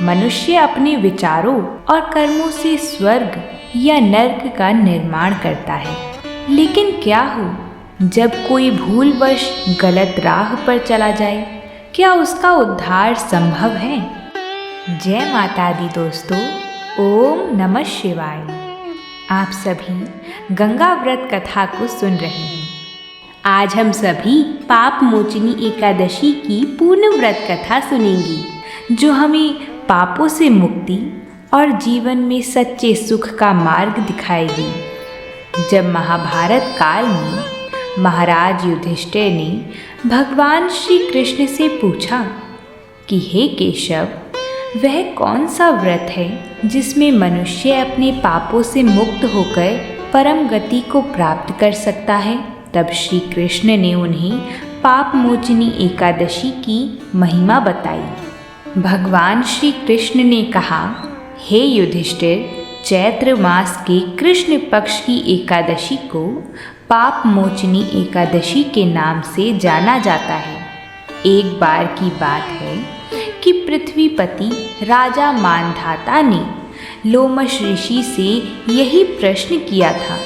मनुष्य अपने विचारों और कर्मों से स्वर्ग या नर्क का निर्माण करता है। लेकिन क्या हो जब कोई भूलवश गलत राह पर चला जाए? क्या उसका उद्धार संभव है? जय माता दी दोस्तों, ओम नमः शिवाय। आप सभी गंगा व्रत कथा को सुन रहे हैं। आज हम सभी पाप मोचनी एकादशी की पूर्ण व्रत कथा सुनेंगे, जो हमें पापों से मुक्ति और जीवन में सच्चे सुख का मार्ग दिखाएगी। जब महाभारत काल में महाराज युधिष्ठिर ने भगवान श्री कृष्ण से पूछा कि हे केशव, वह कौन सा व्रत है जिसमें मनुष्य अपने पापों से मुक्त होकर परम गति को प्राप्त कर सकता है, तब श्री कृष्ण ने उन्हें पाप मोचनी एकादशी की महिमा बताई। भगवान श्री कृष्ण ने कहा, हे युधिष्ठिर, चैत्र मास के कृष्ण पक्ष की एकादशी को पाप मोचनी एकादशी के नाम से जाना जाता है। एक बार की बात है कि पृथ्वीपति राजा मानधाता ने लोमश ऋषि से यही प्रश्न किया था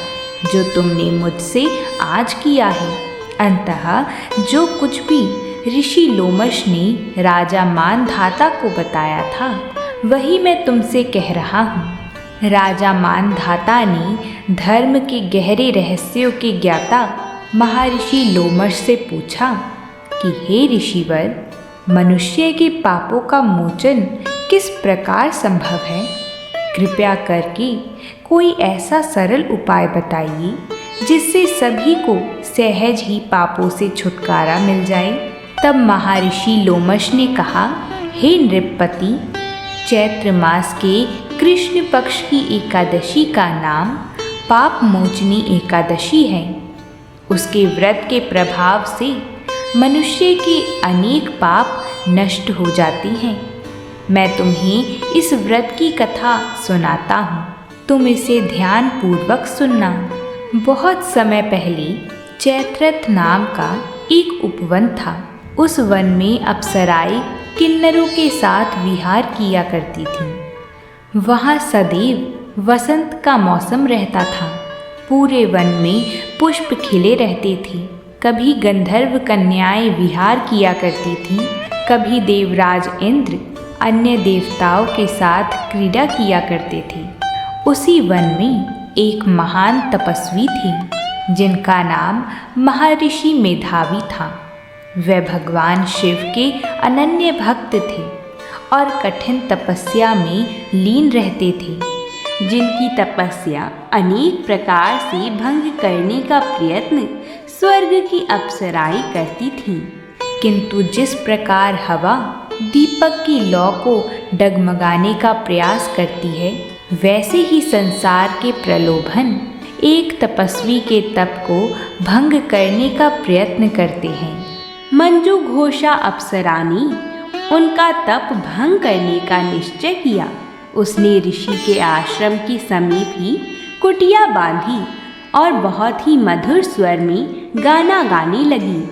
जो तुमने मुझसे आज किया है। अंततः जो कुछ भी ऋषि लोमश ने राजा मानधाता को बताया था, वही मैं तुमसे कह रहा हूँ। राजा मानधाता ने धर्म के गहरे रहस्यों के ज्ञाता महर्षि लोमश से पूछा कि हे ऋषिवर, मनुष्य के पापों का मोचन किस प्रकार संभव है? कृपया करके कोई ऐसा सरल उपाय बताइए जिससे सभी को सहज ही पापों से छुटकारा मिल जाए। तब महर्षि लोमश ने कहा, हे नृपति, चैत्र मास के कृष्ण पक्ष की एकादशी का नाम पाप मोचनी एकादशी है। उसके व्रत के प्रभाव से मनुष्य के अनेक पाप नष्ट हो जाती हैं। मैं तुम्हें इस व्रत की कथा सुनाता हूँ, तुम इसे ध्यान पूर्वक सुनना। बहुत समय पहले चैत्रथ नाम का एक उपवन था। उस वन में अप्सराएं किन्नरों के साथ विहार किया करती थीं। वहाँ सदैव वसंत का मौसम रहता था। पूरे वन में पुष्प खिले रहते थे। कभी गंधर्व कन्याएं विहार किया करती थीं, कभी देवराज इंद्र अन्य देवताओं के साथ क्रीड़ा किया करते थे। उसी वन में एक महान तपस्वी थे जिनका नाम महर्षि मेधावी था। वे भगवान शिव के अनन्य भक्त थे और कठिन तपस्या में लीन रहते थे, जिनकी तपस्या अनेक प्रकार से भंग करने का प्रयत्न स्वर्ग की अप्सराएं करती थीं। किंतु जिस प्रकार हवा दीपक की लौ को डगमगाने का प्रयास करती है, वैसे ही संसार के प्रलोभन एक तपस्वी के तप को भंग करने का प्रयत्न करते हैं। मंजू घोषा अप्सरा ने उनका तप भंग करने का निश्चय किया। उसने ऋषि के आश्रम के समीप ही कुटिया बांधी और बहुत ही मधुर स्वर में गाना गाने लगी।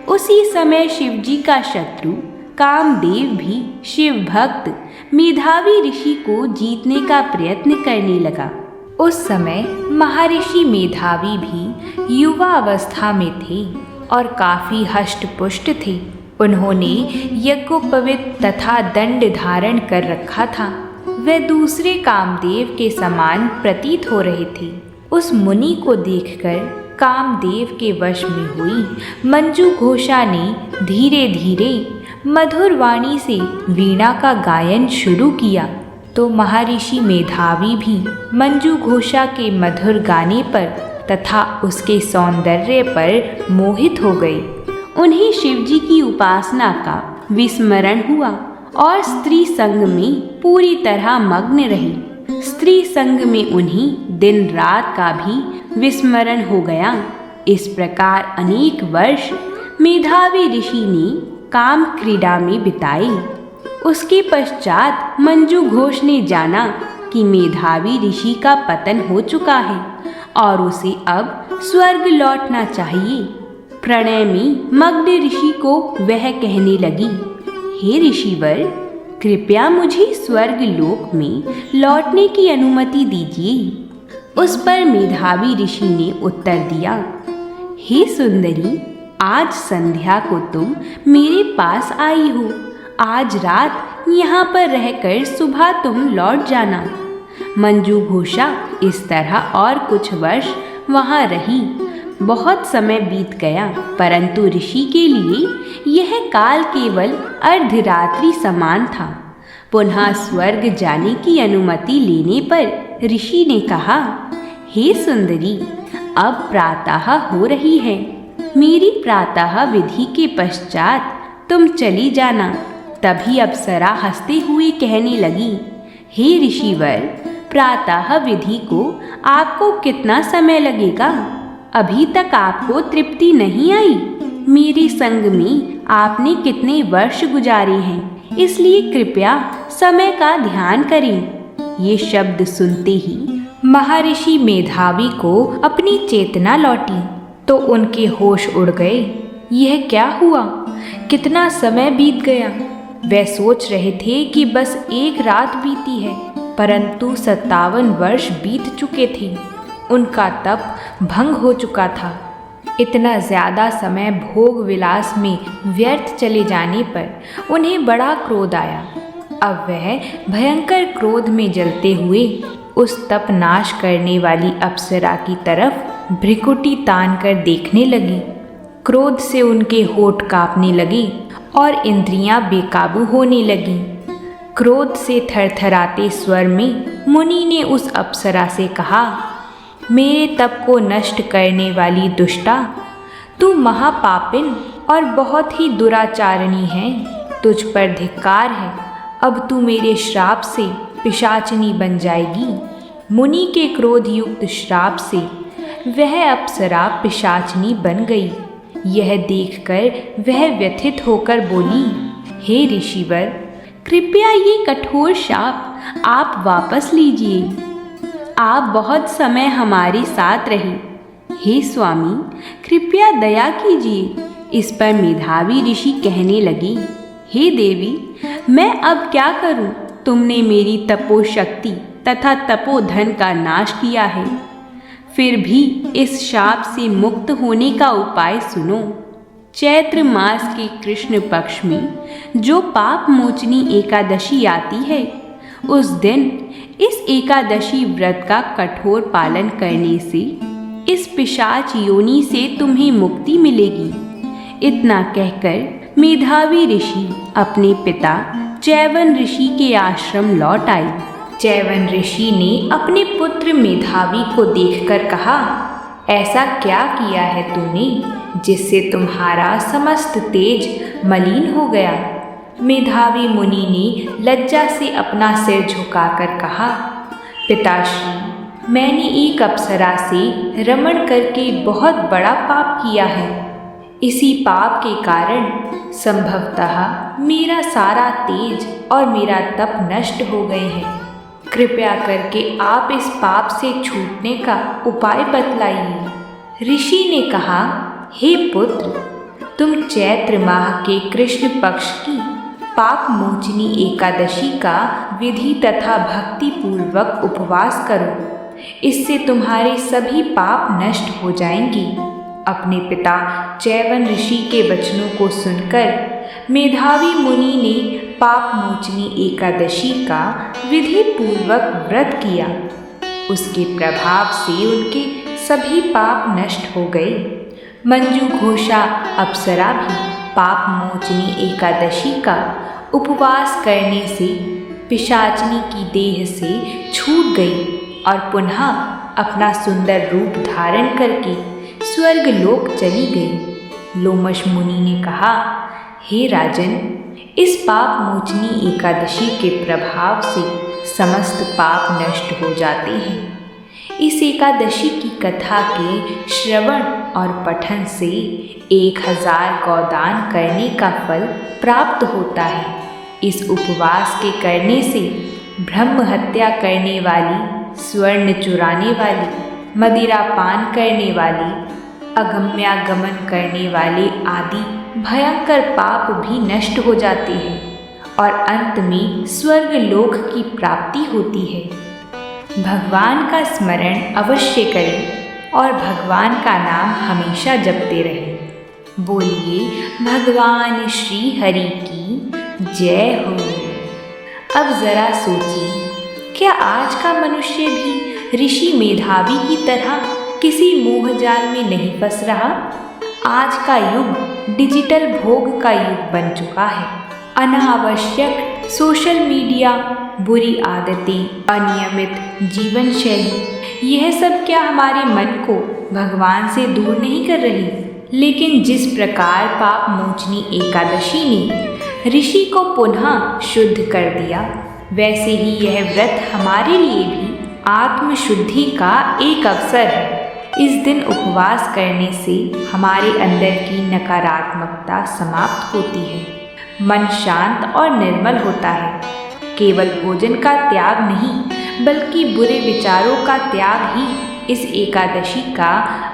उसी समय शिवजी का शत्रु कामदेव भी शिव भक्त मेधावी ऋषि को जीतने का प्रयत्न करने लगा। उस समय महर्षि मेधावी भी युवा अवस्था में थे और काफी हष्ट-पुष्ट थे। उन्होंने यज्ञोपवीत तथा दंड धारण कर रखा था। वे दूसरे कामदेव के समान प्रतीत हो रहे थे। उस मुनि को देखकर कामदेव के वश में हुई मंजू घोषा ने धीरे धीरे मधुर वाणी से वीणा का गायन शुरू किया, तो महर्षि मेधावी भी मंजू घोषा के मधुर गाने पर तथा उसके सौंदर्य पर मोहित हो गए। उन्हें शिवजी की उपासना का विस्मरण हुआ और स्त्री संग में पूरी तरह मग्न रहे। स्त्री संग में उन्हें दिन रात का भी विस्मरण हो गया। इस प्रकार अनेक वर्ष मेधावी ऋषि ने काम क्रीड़ा में बिताए। उसके पश्चात मंजू घोष ने जाना कि मेधावी ऋषि का पतन हो चुका है और उसे अब स्वर्ग लौटना चाहिए। प्रणय में मग्न ऋषि को वह कहने लगी, हे ऋषिवर, कृपया मुझे स्वर्ग लोक में लौटने की अनुमति दीजिए। उस पर मेधावी ऋषि ने उत्तर दिया, हे सुंदरी, आज संध्या को तुम मेरे पास आई हो। आज रात यहाँ पर रहकर सुबह तुम लौट जाना। मंजू घोषा इस तरह और कुछ वर्ष वहाँ रही। बहुत समय बीत गया, परंतु ऋषि के लिए यह काल केवल अर्धरात्रि समान था। पुनः स्वर्ग जाने की अनुमति लेने पर ऋषि ने कहा, हे सुंदरी, अब प्रातः हो रही है। मेरी प्रातः विधि के पश्चात तुम चली जाना। तभी अप्सरा हंसते हुए कहने लगी, हे ऋषिवर, प्रातः विधि को आपको कितना समय लगेगा? अभी तक आपको तृप्ति नहीं आई। मेरे संग में आपने कितने वर्ष गुजारे हैं, इसलिए कृपया समय का ध्यान करें। ये शब्द सुनते ही महर्षि मेधावी को अपनी चेतना लौटी तो उनके होश उड़ गए। यह क्या हुआ? कितना समय बीत गया? वे सोच रहे थे कि बस एक रात बीती है, परंतु 57 वर्ष बीत चुके थे। उनका तप भंग हो चुका था। इतना ज़्यादा समय भोग विलास में व्यर्थ चले जाने पर उन्हें बड़ा क्रोध आया। अब वह भयंकर क्रोध में जलते हुए उस तप नाश करने वाली अप्सरा की तरफ भ्रिकुटी तान कर देखने लगी। क्रोध से उनके होठ कांपने लगे और इंद्रियां बेकाबू होने लगीं। क्रोध से थरथराते स्वर में मुनि ने उस अप्सरा से कहा, मेरे तप को नष्ट करने वाली दुष्टा, तू महापापिन और बहुत ही दुराचारणी है। तुझ पर धिक्कार है। अब तू मेरे श्राप से पिशाचिनी बन जाएगी। मुनि के क्रोध युक्त श्राप से वह अप्सरा पिशाचिनी बन गई। यह देखकर वह व्यथित होकर बोली, हे ऋषिवर, कृपया ये कठोर शाप आप वापस लीजिए। आप बहुत समय हमारे साथ रहे। हे स्वामी, कृपया दया कीजिए। इस पर मेधावी ऋषि कहने लगे, हे देवी, मैं अब क्या करूं? तुमने मेरी तपोशक्ति तथा तपोधन का नाश किया है। फिर भी इस शाप से मुक्त होने का उपाय सुनो। चैत्र मास के कृष्ण पक्ष में जो पाप मोचनी एकादशी आती है, उस दिन इस एकादशी व्रत का कठोर पालन करने से इस पिशाच योनि से तुम्हें मुक्ति मिलेगी। इतना कहकर मेधावी ऋषि अपने पिता चैवन ऋषि के आश्रम लौट आए। चैवन ऋषि ने अपने पुत्र मेधावी को देखकर कहा, ऐसा क्या किया है तूने जिससे तुम्हारा समस्त तेज मलिन हो गया? मेधावी मुनि ने लज्जा से अपना सिर झुकाकर कहा, पिताश्री, मैंने एक अप्सरा से रमण करके बहुत बड़ा पाप किया है। इसी पाप के कारण संभवतः मेरा सारा तेज और मेरा तप नष्ट हो गए हैं। कृपया करके आप इस पाप से छूटने का उपाय बतलाइए। ऋषि ने कहा, हे पुत्र, तुम चैत्र माह के कृष्ण पक्ष की पाप मोचनी एकादशी का विधि तथा भक्ति पूर्वक उपवास करो। इससे तुम्हारे सभी पाप नष्ट हो जाएंगे। अपने पिता चैवन ऋषि के वचनों को सुनकर मेधावी मुनि ने पाप मोचनी एकादशी का विधि पूर्वक व्रत किया। उसके प्रभाव से उनके सभी पाप नष्ट हो गए। मंजू घोषा अप्सरा भी पाप मोचनी एकादशी का उपवास करने से पिशाचनी की देह से छूट गई और पुनः अपना सुंदर रूप धारण करके स्वर्ग लोक चली गई। लोमश मुनि ने कहा, हे राजन, इस पाप मोचनी एकादशी के प्रभाव से समस्त पाप नष्ट हो जाते हैं। इस एकादशी की कथा के श्रवण और पठन से 1000 गौदान करने का फल प्राप्त होता है। इस उपवास के करने से ब्रह्म हत्या करने वाली, स्वर्ण चुराने वाली, मदिरा पान करने वाली, अगम्यागमन करने वाले आदि भयंकर पाप भी नष्ट हो जाते हैं और अंत में स्वर्ग लोक की प्राप्ति होती है। भगवान का स्मरण अवश्य करें और भगवान का नाम हमेशा जपते रहें। बोलिए भगवान श्री हरि की जय हो। अब जरा सोचिए, क्या आज का मनुष्य भी ऋषि मेधावी की तरह किसी मोह जाल में नहीं फंस रहा? आज का युग डिजिटल भोग का युग बन चुका है। अनावश्यक सोशल मीडिया, बुरी आदतें, अनियमित जीवन शैली, यह सब क्या हमारे मन को भगवान से दूर नहीं कर रही? लेकिन जिस प्रकार पाप मोचनी एकादशी ने ऋषि को पुनः शुद्ध कर दिया, वैसे ही यह व्रत हमारे लिए भी आत्मशुद्धि का एक अवसर है। इस दिन उपवास करने से हमारे अंदर की नकारात्मकता समाप्त होती है, मन शांत और निर्मल होता है। केवल भोजन का त्याग नहीं, बल्कि बुरे विचारों का त्याग ही इस एकादशी का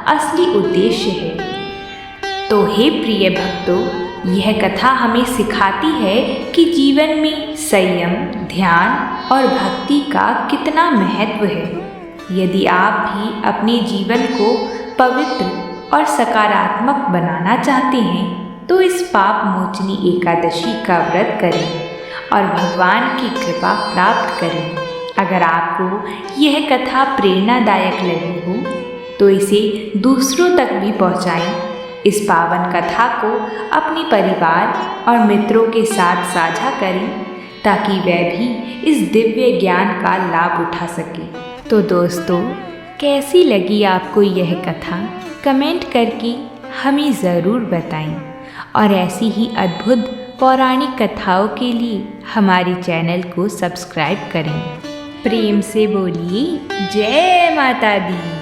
असली उद्देश्य है। तो हे प्रिय भक्तों, यह कथा हमें सिखाती है कि जीवन में संयम, ध्यान और भक्ति का कितना महत्व है। यदि आप भी अपने जीवन को पवित्र और सकारात्मक बनाना चाहते हैं तो इस पाप मोचनी एकादशी का व्रत करें और भगवान की कृपा प्राप्त करें। अगर आपको यह कथा प्रेरणादायक लगी हो तो इसे दूसरों तक भी पहुंचाएं। इस पावन कथा को अपने परिवार और मित्रों के साथ साझा करें ताकि वह भी इस दिव्य ज्ञान का लाभ उठा सके। तो दोस्तों, कैसी लगी आपको यह कथा? कमेंट करके हमें ज़रूर बताएं और ऐसी ही अद्भुत पौराणिक कथाओं के लिए हमारे चैनल को सब्सक्राइब करें। प्रेम से बोलिए जय माता दी।